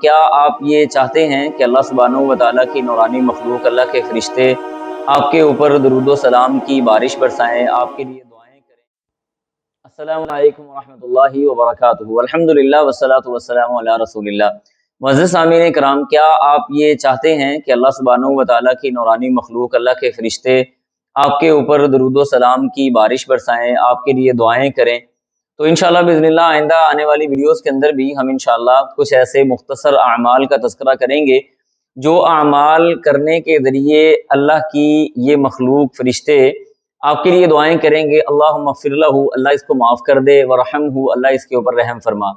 کیا آپ یہ چاہتے ہیں کہ اللہ سبحانہ و تعالیٰ کی نورانی مخلوق، اللہ کے فرشتے آپ کے اوپر درود و سلام کی بارش برسائیں، آپ کے لیے دعائیں کریں؟ السلام علیکم ورحمۃ اللہ وبرکاتہ۔ الحمدللہ والصلاۃ والسلام علی رسول اللہ۔ معزز سامعین کرام، کیا آپ یہ چاہتے ہیں کہ اللہ سبحانہ و تعالیٰ کی نورانی مخلوق، اللہ کے فرشتے آپ کے اوپر درود و سلام کی بارش برسائیں، آپ کے لیے دعائیں کریں؟ تو انشاءاللہ بإذن اللہ آئندہ آنے والی ویڈیوز کے اندر بھی ہم انشاءاللہ کچھ ایسے مختصر اعمال کا تذکرہ کریں گے جو اعمال کرنے کے ذریعے اللہ کی یہ مخلوق فرشتے آپ کے لیے دعائیں کریں گے، اللہم اغفر لہ، اللہ اس کو معاف کر دے، ورحمہ، اللہ اس کے اوپر رحم فرما۔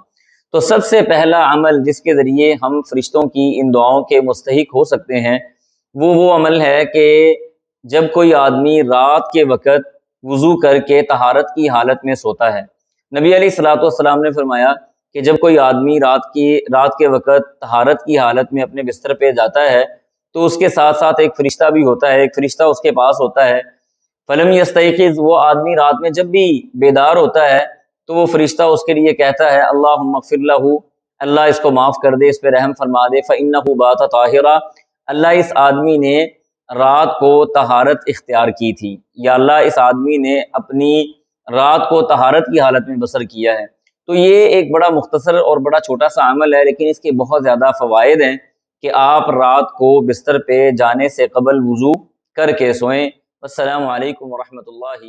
تو سب سے پہلا عمل جس کے ذریعے ہم فرشتوں کی ان دعاؤں کے مستحق ہو سکتے ہیں وہ عمل ہے کہ جب کوئی آدمی رات کے وقت وضو کر کے طہارت کی حالت میں سوتا ہے۔ نبی علیہ الصلوۃ والسلام نے فرمایا کہ جب کوئی آدمی رات کے وقت طہارت کی حالت میں اپنے بستر پہ جاتا ہے تو اس کے ساتھ ساتھ ایک فرشتہ بھی ہوتا ہے، ایک فرشتہ اس کے پاس ہوتا ہے۔ فلم یستیقظ، وہ آدمی رات میں جب بھی بیدار ہوتا ہے تو وہ فرشتہ اس کے لیے کہتا ہے اللہم اغفر لہ، اللہ اس کو معاف کر دے، اس پہ رحم فرما دے، فإنہ بات طاہرا، اللہ اس آدمی نے رات کو طہارت اختیار کی تھی، یا اللہ اس آدمی نے اپنی رات کو طہارت کی حالت میں بسر کیا ہے۔ تو یہ ایک بڑا مختصر اور بڑا چھوٹا سا عمل ہے، لیکن اس کے بہت زیادہ فوائد ہیں کہ آپ رات کو بستر پہ جانے سے قبل وضو کر کے سوئیں۔ السلام علیکم ورحمۃ اللہ۔